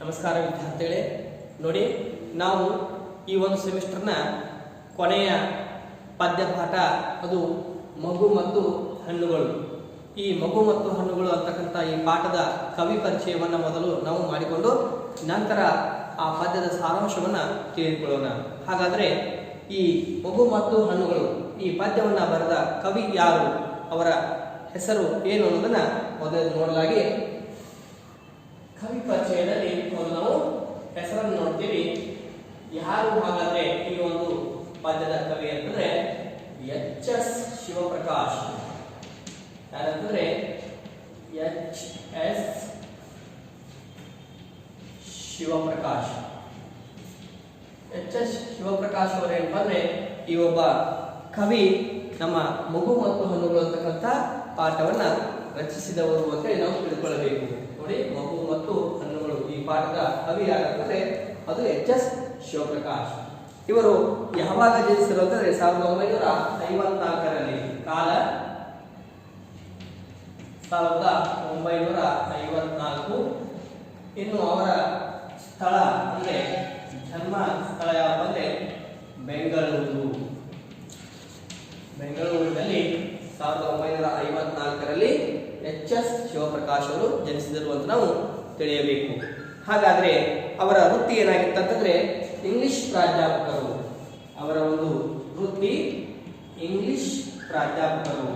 ನಮಸ್ಕಾರ ವಿದ್ಯಾರ್ಥಿಗಳೇ, ನೋಡಿ ನಾವು ಈ ಒಂದು ಸೆಮಿಸ್ಟರ್ನ ಕೊನೆಯ ಪದ್ಯ ಪಾಠ ಅದು ಮಗು ಮತ್ತು ಹಣ್ಣುಗಳು. ಈ ಮಗು ಮತ್ತು ಹಣ್ಣುಗಳು ಅಂತಕ್ಕಂಥ ಈ ಪಾಠದ ಕವಿ ಪರಿಚಯವನ್ನು ಮೊದಲು ನಾವು ಮಾಡಿಕೊಂಡು ನಂತರ ಆ ಪದ್ಯದ ಸಾರಾಂಶವನ್ನು ತಿಳಿದುಕೊಳ್ಳೋಣ. ಹಾಗಾದರೆ ಈ ಮಗು ಮತ್ತು ಹಣ್ಣುಗಳು ಈ ಪದ್ಯವನ್ನು ಬರೆದ ಕವಿ ಯಾರು, ಅವರ ಹೆಸರು ಏನು ಅನ್ನೋದನ್ನು ಮೊದಲು ನೋಡಲಾಗಿ ಕವಿ ಪರಿಚಯದಲ್ಲಿ ಮೊದಲು ನಾವು ಹೆಸರನ್ನು ನೋಡ್ತೀವಿ. ಯಾರು ಹಾಗಾದ್ರೆ ಈ ಒಂದು ಪದ್ಯದ ಕವಿ ಅಂತಂದ್ರೆ ಎಚ್.ಎಸ್. ಶಿವಪ್ರಕಾಶ್. ಯಾರಂತಂದ್ರೆ ಎಚ್.ಎಸ್. ಶಿವಪ್ರಕಾಶ್. ಎಚ್.ಎಸ್. ಶಿವಪ್ರಕಾಶ್ ಅವರು ಏನಪ್ಪ ಅಂದ್ರೆ ಈ ಒಬ್ಬ ಕವಿ ನಮ್ಮ ಮಗು ಮತ್ತು ಹಣ್ಣುಗಳು ಅಂತಕ್ಕಂಥ ಪಾಠವನ್ನ ರಚಿಸಿದವರು ಅಂತ ನಾವು ತಿಳ್ಕೊಳ್ಳಬೇಕು. ನೋಡಿ, ಮಗು ಮತ್ತು ಹಣ್ಣುಗಳು ಈ ಪಾಠದ ಕವಿ ಯಾರಂತಂದ್ರೆ ಅದು ಎಚ್.ಎಸ್. ಶಿವಪ್ರಕಾಶ್. ಇವರು ಯಾವಾಗ ಜನಿಸಿದರು ಅಂತಂದ್ರೆ 1954ರಲ್ಲಿ. ಕಾಲ 1954. ಇನ್ನು ಅವರ ಸ್ಥಳ ಅಂದ್ರೆ ಜನ್ಮ ಸ್ಥಳ ಯಾವಪ್ಪ ಅಂದ್ರೆ ಬೆಂಗಳೂರು. ಬೆಂಗಳೂರಿನಲ್ಲಿ 1954ರಲ್ಲಿ ಎಚ್.ಎಸ್. ಶಿವಪ್ರಕಾಶ್ ಅವರು ಜನಿಸಿದರು ಅಂತ ನಾವು ತಿಳಿಯಬೇಕು. ಹಾಗಾದ್ರೆ ಅವರ ವೃತ್ತಿ ಏನಾಗಿತ್ತಂತಂದ್ರೆ ಇಂಗ್ಲಿಷ್ ಪ್ರಾಧ್ಯಾಪಕರು. ಅವರ ಒಂದು ವೃತ್ತಿ ಇಂಗ್ಲಿಷ್ ಪ್ರಾಧ್ಯಾಪಕರು.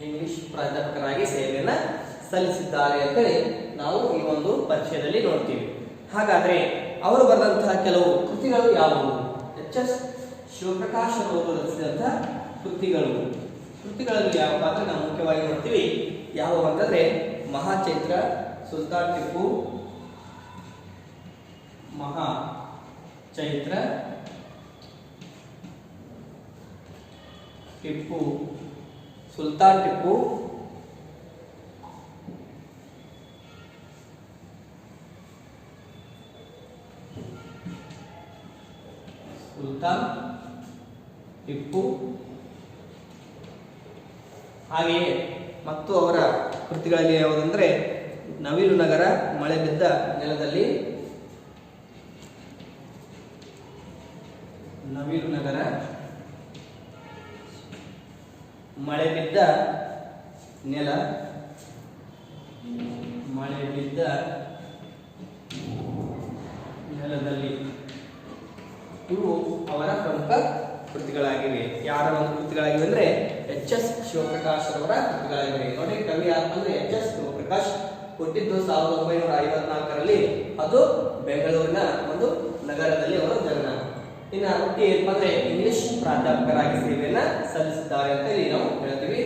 ಇಂಗ್ಲಿಷ್ ಪ್ರಾಧ್ಯಾಪಕರಾಗಿ ಸೇವೆಯನ್ನ ಸಲ್ಲಿಸಿದ್ದಾರೆ ಅಂತೇಳಿ ನಾವು ಈ ಒಂದು ಪರಿಚಯದಲ್ಲಿ ನೋಡ್ತೀವಿ. ಹಾಗಾದ್ರೆ ಅವರು ಬರೆದಂತಹ ಕೆಲವು ಕೃತಿಗಳು ಯಾವುವು? ಎಚ್.ಎಸ್. ಶಿವಪ್ರಕಾಶ್ ಅವರು ರಚಿಸಿದಂತಹ ಕೃತಿಗಳಲ್ಲಿ ಯಾವಪ್ಪ ಅಂದ್ರೆ ನಾವು ಮುಖ್ಯವಾಗಿ ನೋಡ್ತೀವಿ. ಯಾವ ಅಂತಂದ್ರೆ ಮಹಾಚೈತ್ರ, ಸುಲ್ತಾನ್ ಟಿಪ್ಪು, ಮಹಾಚೈತ್ರ, ಟಿಪ್ಪು, ಸುಲ್ತಾನ್ ಟಿಪ್ಪು, ಸುಲ್ತಾನ್ ಟಿಪ್ಪು, ಹಾಗೆಯೇ ಮತ್ತು ಅವರ ಕೃತಿಗಳಲ್ಲಿ ಯಾವುದಂದ್ರೆ ನವಿಲು ನಗರ, ಮಳೆ ಬಿದ್ದ ನೆಲದಲ್ಲಿ, ನವಿಲು ನಗರ, ಮಳೆ ಬಿದ್ದ ನೆಲ, ಮಳೆ ಬಿದ್ದ ನೆಲದಲ್ಲಿ. ಇವು ಅವರ ಪ್ರಮುಖ ಕೃತಿಗಳಾಗಿವೆ. ಯಾರ ಒಂದು ಕೃತಿಗಳಾಗಿವೆ ಅಂದ್ರೆ ಎಚ್.ಎಸ್. ಶಿವಪ್ರಕಾಶ್ ಅವರ ಕೃತಿಗಳಾಗಿವೆ. ನೋಡಿ, ಕವಿ ಯಾರಂದ್ರೆ ಎಚ್.ಎಸ್. ಶಿವಪ್ರಕಾಶ್. ಹುಟ್ಟಿದ್ದು 1954ರಲ್ಲಿ. ಅದು ಬೆಂಗಳೂರಿನ ಒಂದು ನಗರದಲ್ಲಿ ಅವರ ಜನ್ಮ. ಇನ್ನು ವೃತ್ತಿ ಏನಪ್ಪ ಅಂದ್ರೆ ಇಂಗ್ಲಿಷ್ ಪ್ರಾಧ್ಯಾಪಕರಾಗಿ ಸೇವೆಯನ್ನ ಸಲ್ಲಿಸಿದ್ದಾರೆ ಅಂತ ಇಲ್ಲಿ ನಾವು ಹೇಳ್ತೀವಿ.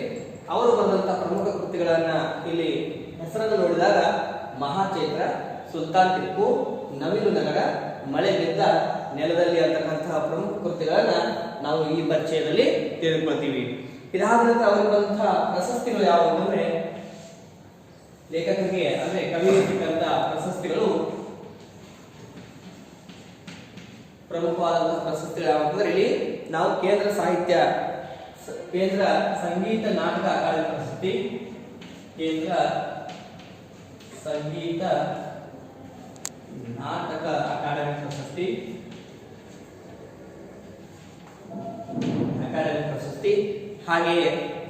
ಅವರು ಬರೆದಂತಹ ಪ್ರಮುಖ ಕೃತಿಗಳನ್ನ ಇಲ್ಲಿ ಹೆಸರನ್ನು ನೋಡಿದಾಗ ಮಹಾಚೈತ್ರ, ಸುಲ್ತಾನ್ ಟಿಪ್ಪು, ನವಿಲು ನಗರ, ಮಳೆ ಬಿದ್ದ ನೆಲದಲ್ಲಿ ಅಂತಕ್ಕಂತಹ ಪ್ರಮುಖ ಕೃತಿಗಳನ್ನ ನಾವು ಈ ಪರಿಚಯದಲ್ಲಿ ತಿಳಿದುಕೊಳ್ತೀವಿ. ಇದಾದ ನಂತರ ಅವರಿಗೆ ಬಂದಂತಹ ಪ್ರಶಸ್ತಿಗಳು ಯಾವುವು ಅಂದ್ರೆ ಲೇಖಕರಿಗೆ ಅಂದ್ರೆ ಕವಿಗೆ ಸಿಕ್ಕಂತ ಪ್ರಶಸ್ತಿಗಳು ಪ್ರಮುಖವಾದಂತಹ ಪ್ರಶಸ್ತಿಗಳು ಯಾವಂತಂದ್ರೆ ಇಲ್ಲಿ ನಾವು ಕೇಂದ್ರ ಸಂಗೀತ ನಾಟಕ ಅಕಾಡೆಮಿ ಪ್ರಶಸ್ತಿ, ಕೇಂದ್ರ ಸಂಗೀತ ನಾಟಕ ಅಕಾಡೆಮಿ ಪ್ರಶಸ್ತಿ, ಹಾಗೆಯೇ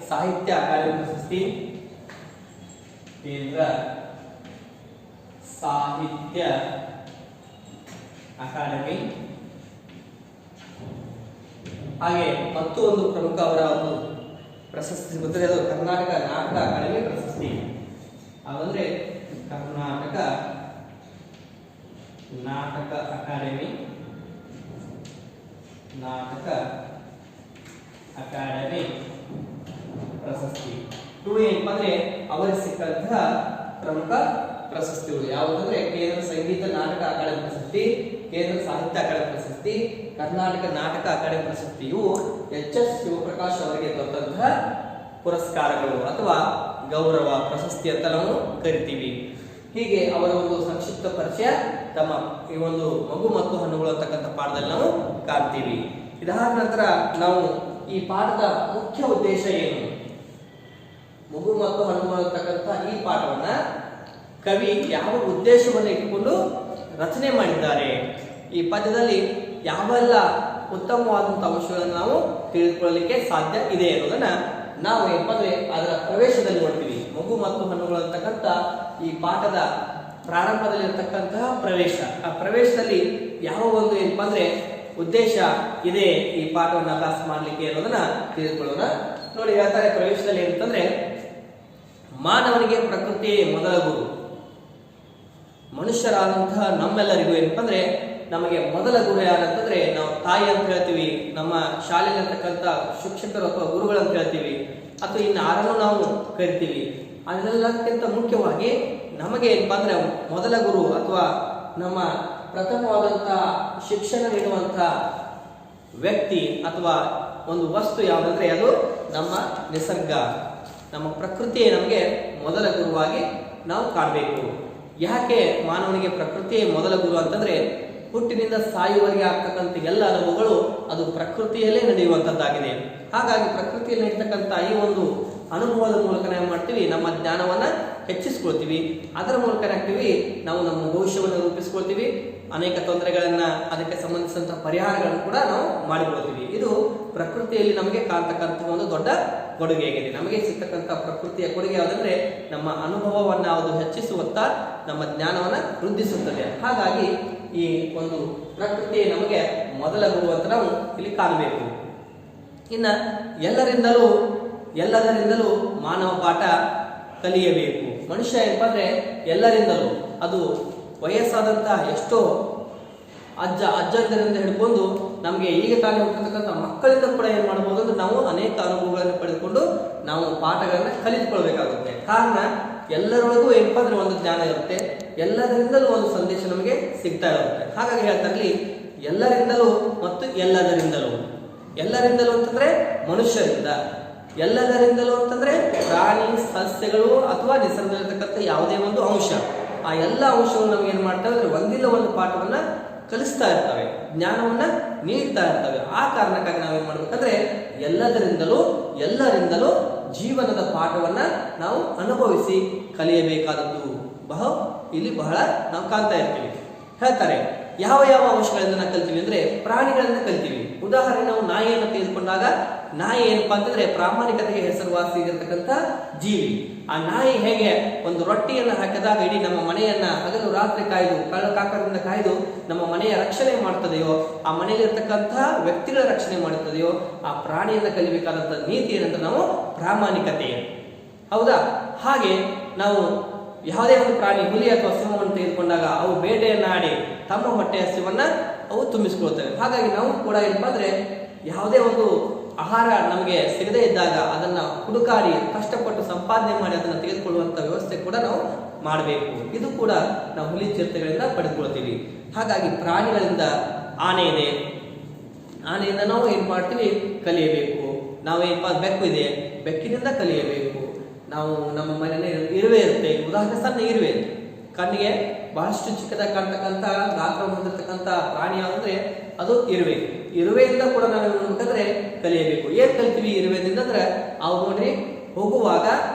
ಸಾಹಿತ್ಯ ಅಕಾಡೆಮಿ ಪ್ರಶಸ್ತಿ, ಕೇಂದ್ರ ಸಾಹಿತ್ಯ ಅಕಾಡೆಮಿ, ಹಾಗೆ ಮತ್ತು ಒಂದು ಪ್ರಮುಖ ಅವರ ಒಂದು ಪ್ರಶಸ್ತಿ ಸಿಗುತ್ತದೆ, ಅದು ಕರ್ನಾಟಕ ನಾಟಕ ಅಕಾಡೆಮಿ ಪ್ರಶಸ್ತಿ. ಅದಂದ್ರೆ ಕರ್ನಾಟಕ ನಾಟಕ ಅಕಾಡೆಮಿ, ನಾಟಕ ಅಕಾಡೆಮಿ ಪ್ರಶಸ್ತಿ. ಇವು ಏನಪ್ಪ ಅಂದ್ರೆ ಅವರಿಗೆ ಸಿಕ್ಕಂತಹ ಪ್ರಮುಖ ಪ್ರಶಸ್ತಿಗಳು ಯಾವುದಂದ್ರೆ ಕೇಂದ್ರ ಸಂಗೀತ ನಾಟಕ ಅಕಾಡೆಮಿ ಪ್ರಶಸ್ತಿ, ಕೇಂದ್ರ ಸಾಹಿತ್ಯ ಅಕಾಡೆಮಿ ಪ್ರಶಸ್ತಿ, ಕರ್ನಾಟಕ ನಾಟಕ ಅಕಾಡೆಮಿ ಪ್ರಶಸ್ತಿ. ಇವು ಎಚ್.ಎಸ್. ಶಿವಪ್ರಕಾಶ್ ಅವರಿಗೆ ದೊರೆತಂತಹ ಪುರಸ್ಕಾರಗಳು ಅಥವಾ ಗೌರವ ಪ್ರಶಸ್ತಿ ಅಂತ ನಾವು ಕರಿತೀವಿ. ಹೀಗೆ ಅವರ ಒಂದು ಸಂಕ್ಷಿಪ್ತ ಪರಿಚಯ ತಮ್ಮ ಈ ಒಂದು ಮಗು ಮತ್ತು ಹಣ್ಣುಗಳು ಅಂತಕ್ಕಂಥ ಪಾಠದಲ್ಲಿ ನಾವು ಕಾಣ್ತೀವಿ. ಇದಾದ ನಂತರ ನಾವು ಈ ಪಾಠದ ಮುಖ್ಯ ಉದ್ದೇಶ ಏನು, ಮಗು ಮತ್ತು ಹಣ್ಣುಗಳು ಅಂತಕ್ಕಂಥ ಈ ಪಾಠವನ್ನ ಕವಿ ಯಾವ ಉದ್ದೇಶವನ್ನು ಇಟ್ಟುಕೊಂಡು ರಚನೆ ಮಾಡಿದ್ದಾರೆ, ಈ ಪದ್ಯದಲ್ಲಿ ಯಾವೆಲ್ಲ ಉತ್ತಮವಾದಂತಹ ಅಂಶಗಳನ್ನು ನಾವು ತಿಳಿದುಕೊಳ್ಳಲಿಕ್ಕೆ ಸಾಧ್ಯ ಇದೆ ಅನ್ನೋದನ್ನ ನಾವು ಏನಪ್ಪ ಅಂದ್ರೆ ಅದರ ಪ್ರವೇಶದಲ್ಲಿ ನೋಡ್ತೀವಿ. ಮಗು ಮತ್ತು ಹಣ್ಣುಗಳು ಅಂತಕ್ಕಂಥ ಈ ಪಾಠದ ಪ್ರಾರಂಭದಲ್ಲಿರ್ತಕ್ಕಂತಹ ಪ್ರವೇಶ, ಆ ಪ್ರವೇಶದಲ್ಲಿ ಯಾವ ಒಂದು ಏನಪ್ಪಾ ಅಂದ್ರೆ ಉದ್ದೇಶ ಇದೆ ಈ ಪಾಠವನ್ನು ಅಭ್ಯಾಸ ಮಾಡಲಿಕ್ಕೆ ಅನ್ನೋದನ್ನ ತಿಳಿದುಕೊಳ್ಳೋಣ. ನೋಡಿ, ಹೇಳ್ತಾರೆ ಪ್ರವೇಶದಲ್ಲಿ ಏನಂತಂದ್ರೆ, ಮಾನವನಿಗೆ ಪ್ರಕೃತಿಯೇ ಮೊದಲ ಗುರು. ಮನುಷ್ಯರಾದಂತಹ ನಮ್ಮೆಲ್ಲರಿಗೂ ಏನಪ್ಪ ಅಂದ್ರೆ ನಮಗೆ ಮೊದಲ ಗುರು ಯಾರಂತಂದ್ರೆ ನಾವು ತಾಯಿ ಅಂತ ಹೇಳ್ತೀವಿ, ನಮ್ಮ ಶಾಲೆಯಲ್ಲಿರ್ತಕ್ಕಂಥ ಶಿಕ್ಷಕರು ಅಥವಾ ಗುರುಗಳು ಅಂತ ಹೇಳ್ತೀವಿ, ಅಥವಾ ಇನ್ನು ಯಾರನ್ನು ನಾವು ಕರಿತೀವಿ. ಅದೆಲ್ಲಕ್ಕಿಂತ ಮುಖ್ಯವಾಗಿ ನಮಗೆ ಏನಪ್ಪಾ ಅಂದ್ರೆ ಮೊದಲ ಗುರು ಅಥವಾ ನಮ್ಮ ಪ್ರಥಮವಾದಂತಹ ಶಿಕ್ಷಣ ನೀಡುವಂತಹ ವ್ಯಕ್ತಿ ಅಥವಾ ಒಂದು ವಸ್ತು ಯಾವುದಂದ್ರೆ ಅದು ನಮ್ಮ ನಿಸರ್ಗ, ನಮ್ಮ ಪ್ರಕೃತಿಯೇ ನಮಗೆ ಮೊದಲ ಗುರುವಾಗಿ ನಾವು ಕಾಣಬೇಕು. ಯಾಕೆ ಮಾನವನಿಗೆ ಪ್ರಕೃತಿಯೇ ಮೊದಲ ಗುರು ಅಂತಂದ್ರೆ, ಹುಟ್ಟಿನಿಂದ ಸಾಯುವವರೆಗೆ ಆಗ್ತಕ್ಕಂಥ ಎಲ್ಲ ಅನುಭವಗಳು ಅದು ಪ್ರಕೃತಿಯಲ್ಲೇ ನಡೆಯುವಂತದ್ದಾಗಿದೆ. ಹಾಗಾಗಿ ಪ್ರಕೃತಿಯಲ್ಲಿ ಇರ್ತಕ್ಕಂಥ ಈ ಒಂದು ಅನುಭವದ ಮೂಲಕ ನಾವು ಮಾಡ್ತೀವಿ, ನಮ್ಮ ಜ್ಞಾನವನ್ನ ಹೆಚ್ಚಿಸ್ಕೊಳ್ತೀವಿ. ಅದರ ಮೂಲಕ ಏನಾಗ್ತೀವಿ, ನಾವು ನಮ್ಮ ಭವಿಷ್ಯವನ್ನು ರೂಪಿಸ್ಕೊಳ್ತೀವಿ. ಅನೇಕ ತೊಂದರೆಗಳನ್ನ, ಅದಕ್ಕೆ ಸಂಬಂಧಿಸಿದಂತಹ ಪರಿಹಾರಗಳನ್ನು ಕೂಡ ನಾವು ಮಾಡಿಕೊಳ್ತೀವಿ. ಇದು ಪ್ರಕೃತಿಯಲ್ಲಿ ನಮಗೆ ಕಾಣ್ತಕ್ಕಂಥ ಒಂದು ದೊಡ್ಡ ಕೊಡುಗೆಯಾಗಿದೆ. ನಮಗೆ ಸಿಗ್ತಕ್ಕಂಥ ಪ್ರಕೃತಿಯ ಕೊಡುಗೆ ಯಾವುದಂದ್ರೆ ನಮ್ಮ ಅನುಭವವನ್ನ ಅದು ಹೆಚ್ಚಿಸುವತ್ತ ನಮ್ಮ ಜ್ಞಾನವನ್ನ ವೃದ್ಧಿಸುತ್ತದೆ. ಹಾಗಾಗಿ ಈ ಒಂದು ಪ್ರಕೃತಿ ನಮಗೆ ಮೊದಲ ಗುರು ಅಂತ ನಾವು ಇಲ್ಲಿ ಕಾಣಬೇಕು. ಇನ್ನ ಎಲ್ಲದರಿಂದಲೂ ಮಾನವ ಪಾಠ ಕಲಿಯಬೇಕು. ಮನುಷ್ಯ ಏನಪ್ಪ ಅಂದ್ರೆ ಎಲ್ಲರಿಂದಲೂ, ಅದು ವಯಸ್ಸಾದಂತಹ ಎಷ್ಟೋ ಅಜ್ಜಂದರಿಂದ ಹಿಡ್ಕೊಂಡು ನಮಗೆ ಈಗ ತಾನೇ ಹುಟ್ಟಿರ್ತಕ್ಕಂಥ ಮಕ್ಕಳಿಂದ ಕೂಡ ಏನ್ ಮಾಡಬಹುದು ಅಂದ್ರೆ ನಾವು ಅನೇಕ ಅನುಭವಗಳನ್ನು ಪಡೆದುಕೊಂಡು ನಾವು ಪಾಠಗಳನ್ನ ಕಲಿತುಕೊಳ್ಬೇಕಾಗುತ್ತೆ. ಕಾರಣ ಎಲ್ಲರೊಳಗೂ ಏನಪ್ಪಾ ಅಂದ್ರೆ ಒಂದು ಜ್ಞಾನ ಇರುತ್ತೆ, ಎಲ್ಲದರಿಂದಲೂ ಒಂದು ಸಂದೇಶ ನಮಗೆ ಸಿಗ್ತಾ ಇರುತ್ತೆ. ಹಾಗಾಗಿ ಹೇಳ್ತಾರೆ ಎಲ್ಲರಿಂದಲೂ ಮತ್ತು ಎಲ್ಲದರಿಂದಲೂ. ಎಲ್ಲರಿಂದಲೂ ಅಂತಂದ್ರೆ ಮನುಷ್ಯರಿಂದ, ಎಲ್ಲದರಿಂದಲೂ ಅಂತಂದ್ರೆ ಪ್ರಾಣಿ ಸಸ್ಯಗಳು ಅಥವಾ ನಿಸರ್ಗದಲ್ಲಿರ್ತಕ್ಕಂಥ ಯಾವುದೇ ಒಂದು ಅಂಶ, ಆ ಎಲ್ಲ ಅಂಶವನ್ನು ನಮ್ಗೆ ಏನ್ ಮಾಡ್ತವೆ ಅಂದ್ರೆ ಒಂದಿಲ್ಲ ಒಂದು ಪಾಠವನ್ನ ಕಲಿಸ್ತಾ ಇರ್ತವೆ, ಜ್ಞಾನವನ್ನ ನೀಡ್ತಾ ಇರ್ತವೆ. ಆ ಕಾರಣಕ್ಕಾಗಿ ನಾವೇನ್ ಮಾಡ್ಬೇಕಂದ್ರೆ ಎಲ್ಲರಿಂದಲೂ ಜೀವನದ ಪಾಠವನ್ನ ನಾವು ಅನುಭವಿಸಿ ಕಲಿಯಬೇಕಾದದ್ದು ಇಲ್ಲಿ ಬಹಳ ನಾವು ಕಾಣ್ತಾ ಇರ್ತೀವಿ. ಹೇಳ್ತಾರೆ, ಯಾವ ಅಂಶಗಳಿಂದ ನಾವು ಕಲ್ತೀವಿ ಅಂದ್ರೆ ಪ್ರಾಣಿಗಳಿಂದ ಕಲ್ತೀವಿ. ಉದಾಹರಣೆ, ನಾವು ನಾಯಿಯನ್ನು ತೆಗೆದುಕೊಂಡಾಗ ನಾಯಿ ಏನಪ್ಪಾ ಅಂತಂದ್ರೆ ಪ್ರಾಮಾಣಿಕತೆಗೆ ಹೆಸರುವಾಸಿಯಾಗಿರ್ತಕ್ಕಂಥ ಜೀವಿ. ಆ ನಾಯಿ ಹೇಗೆ ಒಂದು ರೊಟ್ಟಿಯನ್ನು ಹಾಕಿದಾಗ ಇಡೀ ನಮ್ಮ ಮನೆಯನ್ನ ಹಗಲು ರಾತ್ರಿ ಕಾಯ್ದು ಕಳ್ಳಕಾಕರಿಂದ ಕಾಯ್ದು ನಮ್ಮ ಮನೆಯ ರಕ್ಷಣೆ ಮಾಡ್ತದೆಯೋ, ಆ ಮನೆಯಲ್ಲಿರ್ತಕ್ಕಂಥ ವ್ಯಕ್ತಿಗಳ ರಕ್ಷಣೆ ಮಾಡುತ್ತದೆಯೋ, ಆ ಪ್ರಾಣಿಯನ್ನ ಕಲಿಬೇಕಾದಂಥ ನೀತಿ ಏನಂತ ನಾವು ಪ್ರಾಮಾಣಿಕತೆ. ಹೌದಾ? ಹಾಗೆ ನಾವು ಯಾವುದೇ ಒಂದು ಪ್ರಾಣಿ, ಹುಲಿ ಅಥವಾ ಸಿಂಹವನ್ನು ತೆಗೆದುಕೊಂಡಾಗ ಅವು ಬೇಟೆಯನ್ನ ಆಡಿ ತಮ್ಮ ಹೊಟ್ಟೆ ಹಸಿವನ್ನ ಅವು ತುಂಬಿಸ್ಕೊಳ್ತವೆ. ಹಾಗಾಗಿ ನಾವು ಕೂಡ ಏನಪ್ಪಾ ಅಂದ್ರೆ ಯಾವುದೇ ಒಂದು ಆಹಾರ ನಮಗೆ ಸಿಗದೇ ಇದ್ದಾಗ ಅದನ್ನ ಹುಡುಕಾಡಿ ಕಷ್ಟಪಟ್ಟು ಸಂಪಾದನೆ ಮಾಡಿ ಅದನ್ನ ತೆಗೆದುಕೊಳ್ಳುವಂತ ವ್ಯವಸ್ಥೆ ಕೂಡ ನಾವು ಮಾಡಬೇಕು. ಇದು ಕೂಡ ನಾವು ಹುಲಿ ಚಿರತೆಗಳಿಂದ ಪಡೆದುಕೊಳ್ತೀವಿ. ಹಾಗಾಗಿ ಪ್ರಾಣಿಗಳಿಂದ ಆನೆಯಿಂದ ನಾವು ಏನ್ ಮಾಡ್ತೀವಿ, ಕಲಿಯಬೇಕು. ನಾವೇನಪ್ಪ ಬೆಕ್ಕು ಇದೆ, ಬೆಕ್ಕಿನಿಂದ ಕಲಿಯಬೇಕು. ನಾವು ನಮ್ಮ ಮನೆಯಲ್ಲಿ ಇರುವೆ ಇರುತ್ತೆ, ಉದಾಹರಣೆ ಸಣ್ಣ ಇರುವೆ, ಕಣ್ಣಿಗೆ ಬಹಳಷ್ಟು ಚಿಕ್ಕದಾಗಿ ಕಾಣ್ತಕ್ಕಂಥ ಗಾತ್ರ ಹೊಂದಿರತಕ್ಕಂಥ ಪ್ರಾಣಿ ಯಾವುದಂದ್ರೆ ಅದು ಇರುವೆ. ಇರುವೆಯಿಂದ ಕೂಡ ನಾವು ನೋಡ್ಬೇಕಂದ್ರೆ ಕಲಿಯಬೇಕು. ಏನ್ ಕಲಿತೀವಿ ಇರುವೆದಿಂದ ಅಂದ್ರೆ ಅವು ನೋಡ್ರಿ ಹೋಗುವಾಗ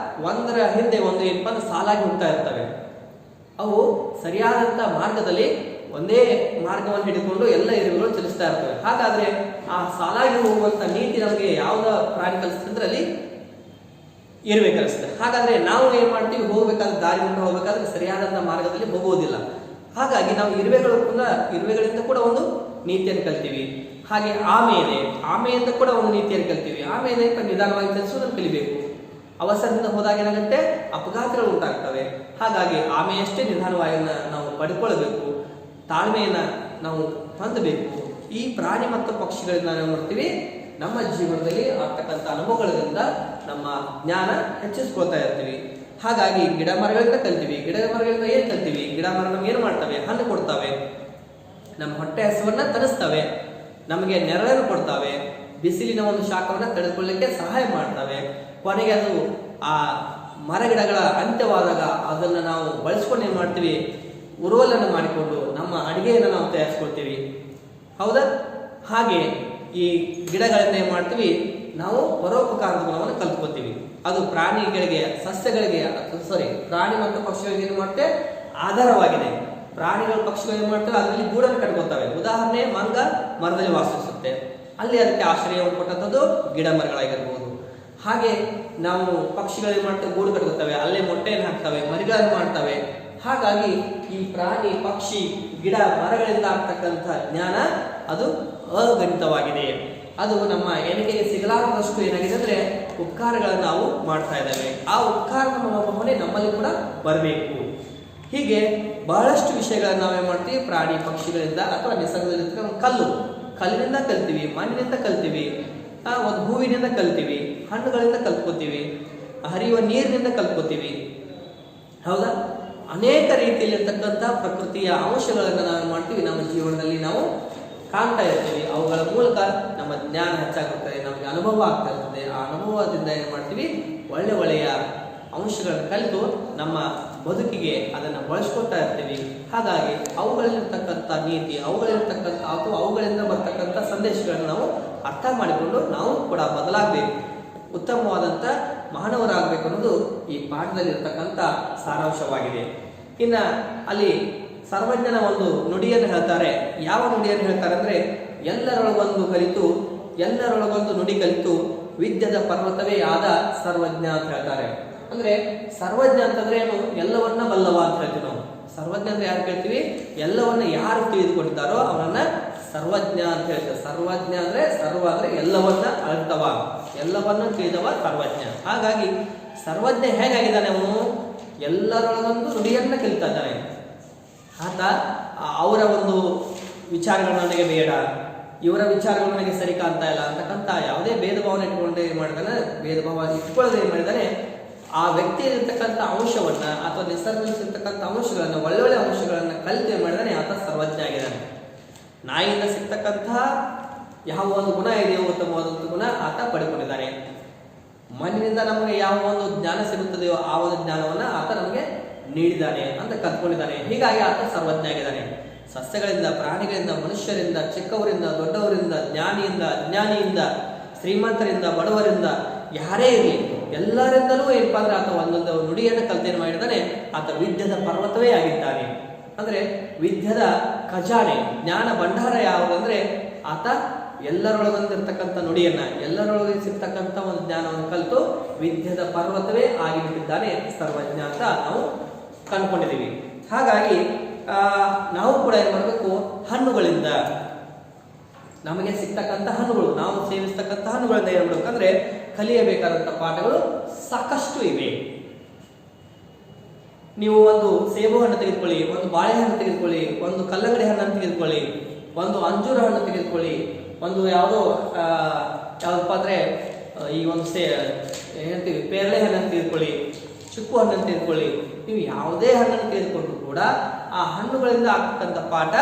ಒಂದರ ಹಿಂದೆ ಒಂದು ಏನಪ್ಪ ಅಂದ್ರೆ ಸಾಲಾಗಿ ಹೋಗ್ತಾ ಇರ್ತವೆ. ಅವು ಸರಿಯಾದಂತ ಮಾರ್ಗದಲ್ಲಿ ಒಂದೇ ಮಾರ್ಗವನ್ನು ಹಿಡಿದುಕೊಂಡು ಎಲ್ಲ ಇರುವೆಗಳು ಚಲಿಸ್ತಾ ಇರ್ತವೆ. ಹಾಗಾದ್ರೆ ಆ ಸಾಲಾಗಿ ಹೋಗುವಂತ ನೀತಿ ನಮಗೆ ಯಾವ್ದ ಪ್ರಾಣಿ ಕಲಿಸ್ತಂದ್ರೆ ಅಲ್ಲಿ ಇರುವೆ ಕಲಿಸ್ತದೆ. ಹಾಗಾದ್ರೆ ನಾವು ಏನ್ ಮಾಡ್ತೀವಿ, ಹೋಗ್ಬೇಕಾದ್ರೆ ದಾರಿ ಮುಂದೆ ಹೋಗ್ಬೇಕಾದ್ರೆ ಸರಿಯಾದಂತ ಮಾರ್ಗದಲ್ಲಿ ಹೋಗುವುದಿಲ್ಲ. ಹಾಗಾಗಿ ನಾವು ಇರುವೆಗಳಿಂದ ಕೂಡ ಒಂದು ನೀತಿಯನ್ನು ಕಲಿತೀವಿ. ಹಾಗೆ ಆಮೆಯಿಂದ ಕೂಡ ಒಂದು ನೀತಿಯನ್ನು ಕಲಿತೀವಿ. ಆಮೆಯಿಂದ ನಿಧಾನವಾಗಿ ಚಲಿಸುವುದನ್ನು ಕಲಿಬೇಕು. ಅವಸರದಿಂದ ಹೋದಾಗ ಏನಾಗುತ್ತೆ, ಅಪಘಾತಗಳು ಉಂಟಾಗ್ತವೆ. ಹಾಗಾಗಿ ಆಮೆಯಷ್ಟೇ ನಿಧಾನವಾಗಿ ನಾವು ಪಡ್ಕೊಳ್ಬೇಕು, ತಾಳ್ಮೆಯನ್ನ ನಾವು ಹೊಂದಬೇಕು. ಈ ಪ್ರಾಣಿ ಮತ್ತು ಪಕ್ಷಿಗಳಿಂದ ನಾವು ನೋಡ್ತೀವಿ ನಮ್ಮ ಜೀವನದಲ್ಲಿ ಆಗ್ತಕ್ಕಂಥ ಅನುಭವಗಳಿಂದ ನಮ್ಮ ಜ್ಞಾನ ಹೆಚ್ಚಿಸ್ಕೊಳ್ತಾ ಇರ್ತೀವಿ. ಹಾಗಾಗಿ ಗಿಡ ಮರಗಳಿಂದ ಕಲ್ತೀವಿ. ಗಿಡ ಮರಗಳಿಂದ ಏನ್ ಕಲ್ತೀವಿ, ಗಿಡ ಮರ ನಮ್ಗೆ ಏನ್ ಮಾಡ್ತವೆ, ಹಣ್ಣು ಕೊಡ್ತವೆ, ನಮ್ಮ ಹೊಟ್ಟೆ ಹಸಿವನ್ನ ತರಿಸ್ತವೆ, ನಮಗೆ ನೆರಳನ್ನು ಕೊಡ್ತವೆ, ಬಿಸಿಲಿನ ಒಂದು ಶಾಖವನ್ನ ತಡೆದುಕೊಳ್ಳಲಿಕ್ಕೆ ಸಹಾಯ ಮಾಡ್ತವೆ. ಕೊನೆಗೆ ಅದು ಆ ಮರಗಿಡಗಳ ಅಂತ್ಯವಾದಾಗ ಅದನ್ನ ನಾವು ಬಳಸ್ಕೊಂಡು ಏನ್ ಮಾಡ್ತೀವಿ, ಉರುವಲನ್ನು ಮಾಡಿಕೊಂಡು ನಮ್ಮ ಅಡಿಗೆಯನ್ನು ನಾವು ತಯಾರಿಸ್ಕೊಳ್ತೀವಿ. ಹೌದಾ? ಹಾಗೆ ಈ ಗಿಡಗಳಿಂದ ಏನ್ ಮಾಡ್ತೀವಿ ನಾವು ಪರೋಪಕಾರದ ಗುಣವನ್ನು ಕಲ್ತ್ಕೋತೀವಿ. ಅದು ಪ್ರಾಣಿಗಳಿಗೆ, ಸಸ್ಯಗಳಿಗೆ, ಪ್ರಾಣಿ ಮತ್ತು ಪಕ್ಷಿಗಳಿಗೆ ಏನು ಮಾಡುತ್ತೆ ಆಧಾರವಾಗಿದೆ. ಪ್ರಾಣಿಗಳು, ಪಕ್ಷಿಗಳು ಏನ್ ಮಾಡ್ತವೆ ಅದರಲ್ಲಿ ಗೂಡನ್ನು ಕಟ್ಕೋತವೆ. ಉದಾಹರಣೆ ಮಂಗ ಮರದಲ್ಲಿ ವಾಸಿಸುತ್ತೆ, ಅಲ್ಲಿ ಅದಕ್ಕೆ ಆಶ್ರಯವನ್ನು ಕೊಟ್ಟಂಥದ್ದು ಗಿಡ ಮರಗಳಾಗಿರ್ಬೋದು. ಹಾಗೆ ನಾವು ಪಕ್ಷಿಗಳು ಏನ್ ಮಾಡ್ತವೆ ಗೂಡು ಕಟ್ಕೋತವೆ, ಅಲ್ಲೇ ಮೊಟ್ಟೆಯನ್ನು ಹಾಕ್ತವೆ, ಮರಿಗಳನ್ನು ಮಾಡ್ತವೆ. ಹಾಗಾಗಿ ಈ ಪ್ರಾಣಿ, ಪಕ್ಷಿ, ಗಿಡ ಮರಗಳಿಂದ ಆಗ್ತಕ್ಕಂಥ ಜ್ಞಾನ ಅದು ಅಗಣಿತವಾಗಿದೆ. ಅದು ನಮ್ಮ ಎಣಿಕೆಗೆ ಸಿಗಲಾರದಷ್ಟು ಏನಾಗಿದೆ ಅಂದ್ರೆ ಉಪಕಾರಗಳನ್ನು ನಾವು ಮಾಡ್ತಾ ಇದ್ದೇವೆ. ಆ ಉಪಕಾರದ ಮನೋಭಾವನೆ ನಮ್ಮಲ್ಲಿ ಕೂಡ ಬರಬೇಕು. ಹೀಗೆ ಬಹಳಷ್ಟು ವಿಷಯಗಳನ್ನು ನಾವೇನ್ ಮಾಡ್ತೀವಿ ಪ್ರಾಣಿ ಪಕ್ಷಿಗಳಿಂದ ಅಥವಾ ನಿಸರ್ಗದಲ್ಲಿ ಕಲ್ಲಿನಿಂದ ಕಲ್ತೀವಿ, ಮಣ್ಣಿನಿಂದ ಕಲ್ತೀವಿ, ಒಂದು ಹೂವಿನಿಂದ ಕಲ್ತೀವಿ, ಹಣ್ಣುಗಳಿಂದ ಕಲ್ತ್ಕೋತೀವಿ, ಹರಿಯುವ ನೀರಿನಿಂದ ಕಲ್ತ್ಕೋತೀವಿ. ಹೌದಾ? ಅನೇಕ ರೀತಿಯಲ್ಲಿರ್ತಕ್ಕಂಥ ಪ್ರಕೃತಿಯ ಅಂಶಗಳನ್ನು ನಾವು ಮಾಡ್ತೀವಿ, ನಮ್ಮ ಜೀವನದಲ್ಲಿ ನಾವು ಕಾಣ್ತಾ ಇರ್ತೀವಿ. ಅವುಗಳ ಮೂಲಕ ನಮ್ಮ ಜ್ಞಾನ ಹೆಚ್ಚಾಗುತ್ತದೆ, ನಮಗೆ ಅನುಭವ ಆಗ್ತಾ ಇರ್ತದೆ. ಆ ಅನುಭವದಿಂದ ಏನ್ ಮಾಡ್ತೀವಿ ಒಳ್ಳೆಯ ಅಂಶಗಳನ್ನು ಕಲಿತು ನಮ್ಮ ಬದುಕಿಗೆ ಅದನ್ನು ಬಳಸ್ಕೊಳ್ತಾ ಇರ್ತೀವಿ. ಹಾಗಾಗಿ ಅವುಗಳಲ್ಲಿರ್ತಕ್ಕಂಥ ನೀತಿ, ಅವುಗಳಿರ್ತಕ್ಕಂಥ ಅಥವಾ ಅವುಗಳಿಂದ ಬರ್ತಕ್ಕಂಥ ಸಂದೇಶಗಳನ್ನು ನಾವು ಅರ್ಥ ಮಾಡಿಕೊಂಡು ನಾವು ಕೂಡ ಬದಲಾಗಬೇಕು, ಉತ್ತಮವಾದಂಥ ಮಾನವರಾಗಬೇಕು ಅನ್ನೋದು ಈ ಪಾಠದಲ್ಲಿರ್ತಕ್ಕಂಥ ಸಾರಾಂಶವಾಗಿದೆ. ಇನ್ನು ಅಲ್ಲಿ ಸರ್ವಜ್ಞನ ಒಂದು ನುಡಿಯನ್ನು ಹೇಳ್ತಾರೆ. ಯಾವ ನುಡಿಯನ್ನು ಹೇಳ್ತಾರೆ ಅಂದ್ರೆ ಎಲ್ಲರೊಳಗೊಂದು ನುಡಿ ಕಲಿತು ವಿದ್ಯದ ಪರ್ವತವೇ ಆದ ಸರ್ವಜ್ಞ ಅಂತ ಹೇಳ್ತಾರೆ. ಅಂದ್ರೆ ಸರ್ವಜ್ಞ ಅಂತಂದ್ರೆ ಏನು? ಎಲ್ಲವನ್ನ ಬಲ್ಲವ ಅಂತ ಹೇಳ್ತೀವಿ ನಾವು. ಸರ್ವಜ್ಞ ಅಂದ್ರೆ ಯಾರು ಕೇಳ್ತೀವಿ? ಎಲ್ಲವನ್ನ ಯಾರು ತಿಳಿದುಕೊಂಡಿದ್ದಾರೋ ಅವನನ್ನ ಸರ್ವಜ್ಞ ಅಂತ ಹೇಳ್ತಾರೆ. ಸರ್ವಜ್ಞ ಅಂದ್ರೆ ಸರ್ವ ಅಂದ್ರೆ ಎಲ್ಲವನ್ನ ಅರ್ಥವ, ಎಲ್ಲವನ್ನ ತಿಳಿದವ ಸರ್ವಜ್ಞ. ಹಾಗಾಗಿ ಸರ್ವಜ್ಞ ಹೇಗಾಗಿದ್ದಾನೆ? ಅವನು ಎಲ್ಲರೊಳಗೊಂದು ನುಡಿಯನ್ನ ಕಲಿತಾ ಇದ್ದಾನೆ. ಆತ ಅವರ ಒಂದು ವಿಚಾರಗಳು ನನಗೆ ಬೇಡ, ಇವರ ವಿಚಾರಗಳು ನನಗೆ ಸರಿ ಕಾಣ್ತಾ ಇಲ್ಲ ಅಂತಕ್ಕಂಥ ಯಾವುದೇ ಭೇದ ಭಾವನೆ ಇಟ್ಕೊಂಡು ಏನ್ ಮಾಡಿದಾನೆ, ಭೇದ ಭಾವ ಇಟ್ಕೊಳ್ಳೋದು ಏನ್ ಮಾಡಿದಾನೆ, ಆ ವ್ಯಕ್ತಿಯಲ್ಲಿರ್ತಕ್ಕಂಥ ಅಂಶವನ್ನ ಅಥವಾ ನಿಸರ್ಗದಲ್ಲಿರ್ತಕ್ಕಂಥ ಅಂಶಗಳನ್ನ, ಒಳ್ಳೊಳ್ಳೆ ಅಂಶಗಳನ್ನ ಕಲಿತು ಏನ್ ಮಾಡಿದಾನೆ, ಆತ ಸರ್ವಜ್ಞ ಆಗಿದ್ದಾನೆ. ನಾಯಿಯಿಂದ ಸಿಗ್ತಕ್ಕಂಥ ಯಾವ ಒಂದು ಗುಣ ಇದೆಯೋ ಉತ್ತಮವಾದಂಥ ಗುಣ ಆತ ಪಡ್ಕೊಂಡಿದ್ದಾನೆ. ಮಣ್ಣಿನಿಂದ ನಮಗೆ ಯಾವ ಒಂದು ಜ್ಞಾನ ಸಿಗುತ್ತದೆಯೋ ಆ ಒಂದು ಜ್ಞಾನವನ್ನ ಆತ ನಮಗೆ ನೀಡಿದ್ದಾನೆ ಅಂತ ಕಲ್ತ್ಕೊಂಡಿದ್ದಾನೆ. ಹೀಗಾಗಿ ಆತ ಸರ್ವಜ್ಞ ಆಗಿದ್ದಾನೆ. ಸಸ್ಯಗಳಿಂದ, ಪ್ರಾಣಿಗಳಿಂದ, ಮನುಷ್ಯರಿಂದ, ಚಿಕ್ಕವರಿಂದ, ದೊಡ್ಡವರಿಂದ, ಜ್ಞಾನಿಯಿಂದ, ಅಜ್ಞಾನಿಯಿಂದ, ಶ್ರೀಮಂತರಿಂದ, ಬಡವರಿಂದ, ಯಾರೇ ಇರಲಿ ಎಲ್ಲರಿಂದಲೂ ಏನಪ್ಪಾ ಅಂದ್ರೆ ಆತ ಒಂದೊಂದು ನುಡಿಯನ್ನು ಕಲ್ತೇನು ಮಾಡಿದ್ದಾನೆ, ಆತ ವಿದ್ಯದ ಪರ್ವತವೇ ಆಗಿದ್ದಾನೆ. ಅಂದ್ರೆ ವಿದ್ಯದ ಖಜಾನೆ, ಜ್ಞಾನ ಭಂಡಾರ ಯಾವುದಂದ್ರೆ ಆತ ಎಲ್ಲರೊಳಗೊಂದಿರ್ತಕ್ಕಂಥ ನುಡಿಯನ್ನ, ಎಲ್ಲರೊಳಗೆ ಸಿಗ್ತಕ್ಕಂಥ ಒಂದು ಜ್ಞಾನವನ್ನು ಕಲಿತು ವಿದ್ಯದ ಪರ್ವತವೇ ಆಗಿಬಿಟ್ಟಿದ್ದಾನೆ ಸರ್ವಜ್ಞ ಅಂತ ನಾವು ಕಂಡುಕೊಂಡಿದ್ದೀವಿ. ಹಾಗಾಗಿ ನಾವು ಕೂಡ ಏನ್ ಮಾಡಬೇಕು, ಹಣ್ಣುಗಳಿಂದ ನಮಗೆ ಸಿಗ್ತಕ್ಕಂಥ ಹಣ್ಣುಗಳು, ನಾವು ಸೇವಿಸ್ತಕ್ಕಂಥ ಹಣ್ಣುಗಳಿಂದ ಏನ್ ಮಾಡ್ಬೇಕಂದ್ರೆ ಕಲಿಯಬೇಕಾದಂಥ ಪಾಠಗಳು ಸಾಕಷ್ಟು ಇವೆ. ನೀವು ಒಂದು ಸೇಬು ಹಣ್ಣು ತೆಗೆದುಕೊಳ್ಳಿ, ಒಂದು ಬಾಳೆಹಣ್ಣು ತೆಗೆದುಕೊಳ್ಳಿ, ಒಂದು ಕಲ್ಲಂಗಡಿ ಹಣ್ಣನ್ನು ತೆಗೆದುಕೊಳ್ಳಿ, ಒಂದು ಅಂಜೂರ ಹಣ್ಣು ತೆಗೆದುಕೊಳ್ಳಿ, ಒಂದು ಯಾವ್ದಪ್ಪ ಅಂದ್ರೆ ಈ ಒಂದು ಹೇಳ್ತೀವಿ ಪೇರಳೆ ಹಣ್ಣನ್ನು ತೆಗೆದುಕೊಳ್ಳಿ, ಚಿಕ್ಕು ಹಣ್ಣನ್ನು ತೆಗೆದುಕೊಳ್ಳಿ. ನೀವು ಯಾವುದೇ ಹಣ್ಣನ್ನು ತೆಗೆದುಕೊಂಡ್ರು ಕೂಡ ಆ ಹಣ್ಣುಗಳಿಂದ ಆಗ್ತಕ್ಕಂಥ ಪಾಠ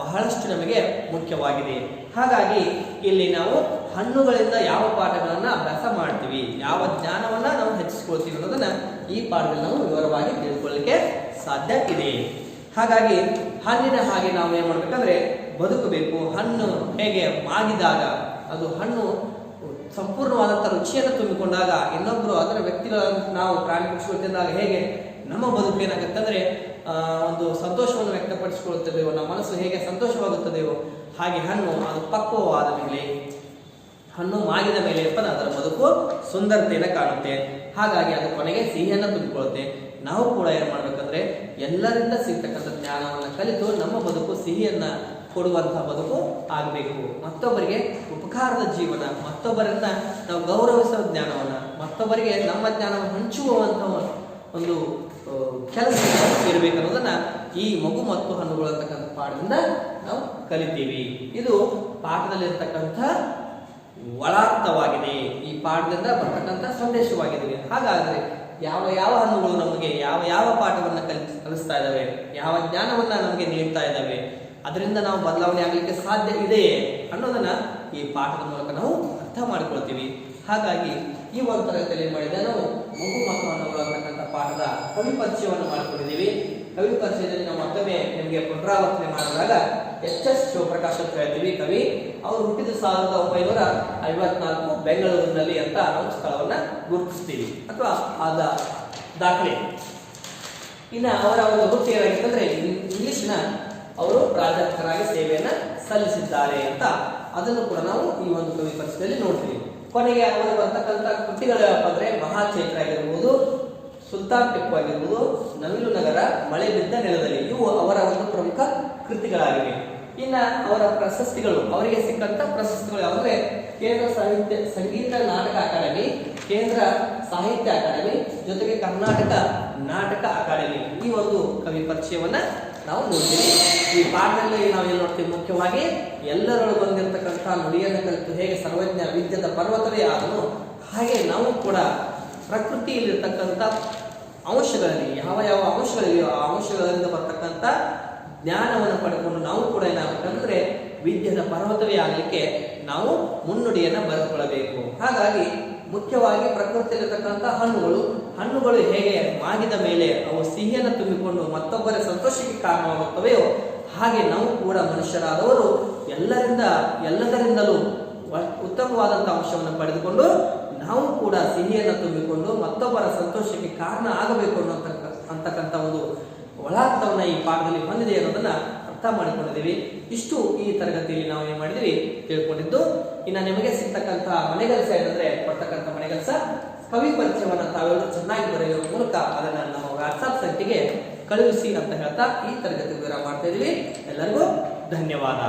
ಬಹಳಷ್ಟು ನಮಗೆ ಮುಖ್ಯವಾಗಿದೆ. ಹಾಗಾಗಿ ಇಲ್ಲಿ ನಾವು ಹಣ್ಣುಗಳಿಂದ ಯಾವ ಪಾಠಗಳನ್ನ ಅಭ್ಯಾಸ ಮಾಡ್ತೀವಿ, ಯಾವ ಜ್ಞಾನವನ್ನ ನಾವು ಹೆಚ್ಚಿಸ್ಕೊಳ್ತೀವಿ ಅನ್ನೋದನ್ನ ಈ ಪಾಠದಲ್ಲಿ ನಾವು ವಿವರವಾಗಿ ತಿಳ್ಕೊಳ್ಳಿಕ್ಕೆ ಸಾಧ್ಯ ಇದೆ. ಹಾಗಾಗಿ ಹಣ್ಣಿನ ಹಾಗೆ ನಾವು ಏನ್ ಮಾಡ್ಬೇಕಂದ್ರೆ ಬದುಕಬೇಕು. ಹಣ್ಣು ಹೇಗೆ ಮಾಗಿದಾಗ ಅದು ಹಣ್ಣು ಸಂಪೂರ್ಣವಾದಂಥ ರುಚಿಯನ್ನು ತುಂಬಿಕೊಂಡಾಗ ಇನ್ನೊಬ್ರು ಅದರ ವ್ಯಕ್ತಿಗಳ ನಾವು ಪ್ರಾಣಿ ಪಕ್ಷಿಗಳು ತಿಂದಾಗ ಹೇಗೆ ನಮ್ಮ ಬದುಕು ಏನಾಗುತ್ತೆ ಅಂದ್ರೆ ಒಂದು ಸಂತೋಷವನ್ನು ವ್ಯಕ್ತಪಡಿಸಿಕೊಳ್ಳುತ್ತದೆಯೋ, ನಮ್ಮ ಮನಸ್ಸು ಹೇಗೆ ಸಂತೋಷವಾಗುತ್ತದೆಯೋ ಹಾಗೆ ಹಣ್ಣು ಅದು ಪಕ್ವವಾದ ಮೇಲೆ, ಹಣ್ಣು ಮಾಗಿದ ಮೇಲೆ ಅದರ ಬದುಕು ಸುಂದರತೆಯನ್ನು ಕಾಣುತ್ತೆ. ಹಾಗಾಗಿ ಅದು ಕೊನೆಗೆ ಸಿಹಿಯನ್ನು ತುಂಬಿಕೊಳ್ಳುತ್ತೆ. ನಾವು ಕೂಡ ಏನ್ ಮಾಡ್ಬೇಕಂದ್ರೆ ಎಲ್ಲರಿಂದ ಸಿಗ್ತಕ್ಕಂಥ ಜ್ಞಾನವನ್ನು ಕಲಿತು ನಮ್ಮ ಬದುಕು ಸಿಹಿಯನ್ನ ಕೊಡುವಂತಹ ಬದುಕು ಆಗಬೇಕು. ಮತ್ತೊಬ್ಬರಿಗೆ ಉಪಕಾರದ ಜೀವನ, ಮತ್ತೊಬ್ಬರಿಂದ ನಾವು ಗೌರವಿಸುವ ಜ್ಞಾನವನ್ನ, ಮತ್ತೊಬ್ಬರಿಗೆ ನಮ್ಮ ಜ್ಞಾನವನ್ನು ಹಂಚುವಂತಹ ಒಂದು ಕೆಲಸ ಇರಬೇಕನ್ನೋದನ್ನ ಈ ಮಗು ಮತ್ತು ಹಣ್ಣುಗಳು ಅಂತಕ್ಕಂಥ ಪಾಠದಿಂದ ನಾವು ಕಲಿತೀವಿ. ಇದು ಪಾಠದಲ್ಲಿರ್ತಕ್ಕಂಥ ಒಳಾರ್ಥವಾಗಿದೆ, ಈ ಪಾಠದಿಂದ ಬರ್ತಕ್ಕಂಥ ಸಂದೇಶವಾಗಿದೆ. ಹಾಗಾದರೆ ಯಾವ ಯಾವ ಹಣ್ಣುಗಳು ನಮಗೆ ಯಾವ ಯಾವ ಪಾಠವನ್ನ ಕಲಿಸ್ತಾ ಇದ್ದಾವೆ, ಯಾವ ಜ್ಞಾನವನ್ನ ನಮಗೆ ನೀಡ್ತಾ ಇದ್ದಾವೆ, ಅದರಿಂದ ನಾವು ಬದಲಾವಣೆ ಆಗಲಿಕ್ಕೆ ಸಾಧ್ಯ ಇದೆಯೇ ಅನ್ನೋದನ್ನ ಈ ಪಾಠದ ಮೂಲಕ ನಾವು ಅರ್ಥ ಮಾಡಿಕೊಳ್ತೀವಿ. ಹಾಗಾಗಿ ಈ ಒಂದು ತರಗತಿಯಲ್ಲಿ ಮಾಡಿದ ನಾವು ಮಗು ಮತ್ತು ಹಣ್ಣುಗಳು ಅಂತಕ್ಕಂಥ ಪಾಠದ ಕವಿ ಪರಿಚಯವನ್ನು ಮಾಡಿಕೊಂಡಿದ್ದೀವಿ. ಕವಿ ಪರಿಚಯದಲ್ಲಿ ನಾವು ಮತ್ತೊಮ್ಮೆ ನಿಮಗೆ ಪುನರಾವರ್ತನೆ ಮಾಡಿದಾಗ ಎಚ್ ಎಸ್ ಶಿವಪ್ರಕಾಶ್ ಅಂತ ಹೇಳ್ತೀವಿ. ಕವಿ ಅವರು ಹುಟ್ಟಿದ 1954 ಬೆಂಗಳೂರಿನಲ್ಲಿ ಅಂತ ನಾವು ಸ್ಥಳವನ್ನ ಗುರುತಿಸ್ತೀವಿ ಅಥವಾ ಆದ ದಾಖಲೆ. ಇನ್ನು ಅವರ ಒಂದು ವೃತ್ತಿ ಏನಾಗಿತ್ತಂದ್ರೆ ಇಂಗ್ಲಿಷ್ನ ಅವರು ಪ್ರಾಧ್ಯಾಪಕರಾಗಿ ಸೇವೆಯನ್ನ ಸಲ್ಲಿಸಿದ್ದಾರೆ ಅಂತ ಅದನ್ನು ಕೂಡ ನಾವು ಈ ಒಂದು ಕವಿ ಪರಿಚಯದಲ್ಲಿ ನೋಡ್ತೀವಿ. ಕೊನೆಗೆ ಅವರು ಬರ್ತಕ್ಕಂಥ ಕೃತಿಗಳು ಯಾವಪ್ಪ ಅಂದ್ರೆ ಮಹಾಚೈತ್ರ ಆಗಿರ್ಬೋದು, ಸುಲ್ತಾನ್ ಟಿಪ್ಪು ಆಗಿರ್ಬೋದು, ನವಿಲು ನಗರ, ಮಳೆ ಬಿದ್ದ ನೆಲದಲ್ಲಿ, ಇವು ಅವರ ಒಂದು ಪ್ರಮುಖ ಕೃತಿಗಳಾಗಿವೆ. ಇನ್ನ ಅವರ ಪ್ರಶಸ್ತಿಗಳು, ಅವರಿಗೆ ಸಿಕ್ಕಂತ ಪ್ರಶಸ್ತಿಗಳು ಯಾವಂದ್ರೆ ಕೇಂದ್ರ ಸಂಗೀತ ನಾಟಕ ಅಕಾಡೆಮಿ, ಕೇಂದ್ರ ಸಾಹಿತ್ಯ ಅಕಾಡೆಮಿ, ಜೊತೆಗೆ ಕರ್ನಾಟಕ ನಾಟಕ ಅಕಾಡೆಮಿ. ಈ ಒಂದು ಕವಿ ಪರಿಚಯವನ್ನ ನಾವು ನೋಡ್ತೀವಿ. ಈ ಪಾಠದಲ್ಲಿ ನಾವೇನು ನೋಡ್ತೀವಿ, ಮುಖ್ಯವಾಗಿ ಎಲ್ಲರೊಳಗೆ ಬಂದಿರತಕ್ಕಂಥ ನುಡಿಯನ್ನು ಕಲಿತು ಹೇಗೆ ಸರ್ವಜ್ಞ ವಿದ್ಯದ ಪರ್ವತವೇ ಆದನು, ಹಾಗೆ ನಾವು ಕೂಡ ಪ್ರಕೃತಿಯಲ್ಲಿರ್ತಕ್ಕಂಥ ಅಂಶಗಳಲ್ಲಿ ಯಾವ ಯಾವ ಅಂಶಗಳಿವೆಯೋ ಆ ಅಂಶಗಳಿಂದ ಬರ್ತಕ್ಕಂಥ ಜ್ಞಾನವನ್ನು ಪಡೆದುಕೊಂಡು ನಾವು ಕೂಡ ಏನಾಗಬೇಕಂದ್ರೆ ವಿದ್ಯೆಯ ಪರ್ವತವೇ ಆಗಲಿಕ್ಕೆ ನಾವು ಮುನ್ನುಡಿಯನ್ನು ಬರೆದುಕೊಳ್ಳಬೇಕು. ಹಾಗಾಗಿ ಮುಖ್ಯವಾಗಿ ಪ್ರಕೃತಿಯಲ್ಲಿರ್ತಕ್ಕಂಥ ಹಣ್ಣುಗಳು ಹೇಗೆ ಮಾಗಿದ ಮೇಲೆ ಅವು ಸಿಹಿಯನ್ನು ತುಂಬಿಕೊಂಡು ಮತ್ತೊಬ್ಬರ ಸಂತೋಷಕ್ಕೆ ಕಾರಣವಾಗುತ್ತವೆಯೋ ಹಾಗೆ ನಾವು ಕೂಡ ಮನುಷ್ಯರಾದವರು ಎಲ್ಲದರಿಂದಲೂ ಉತ್ತಮವಾದಂತಹ ಅಂಶವನ್ನು ಪಡೆದುಕೊಂಡು ನಾವು ಕೂಡ ಸಿಹಿಯನ್ನು ತುಂಬಿಕೊಂಡು ಮತ್ತೊಬ್ಬರ ಸಂತೋಷಕ್ಕೆ ಕಾರಣ ಆಗಬೇಕು ಅಂತಕ್ಕಂಥ ಒಂದು ಒಳಾರ್ಥವನ್ನ ಈ ಪಾಠದಲ್ಲಿ ಹೊಂದಿದೆ ಅನ್ನೋದನ್ನ ಅರ್ಥ ಮಾಡಿಕೊಂಡಿದ್ದೀವಿ. ಇಷ್ಟು ಈ ತರಗತಿಯಲ್ಲಿ ನಾವು ಏನ್ ಮಾಡಿದೀವಿ ತಿಳ್ಕೊಂಡಿದ್ದು. ಇನ್ನು ನಿಮಗೆ ಸಿಗ್ತಕ್ಕಂತಹ ಮನೆಗೆಲಸ ಏನಂದ್ರೆ ಕೊಡ್ತಕ್ಕಂಥ ಮನೆಗೆಲಸ ಕವಿ ಪರಿಚಯವನ್ನ ತಾವೆಲ್ಲರೂ ಚೆನ್ನಾಗಿ ಬರೆಯುವ ಮೂಲಕ ಅದನ್ನ ನಮ್ಮ ವಾಟ್ಸ್ಆಪ್ ಸಂಖ್ಯೆಗೆ ಕಳುಹಿಸಿ ಅಂತ ಹೇಳ್ತಾ ಈ ತರಗತಿ ವಿವರ ಮಾಡ್ತಾ ಇದೀವಿ. ಎಲ್ಲರಿಗೂ ಧನ್ಯವಾದ.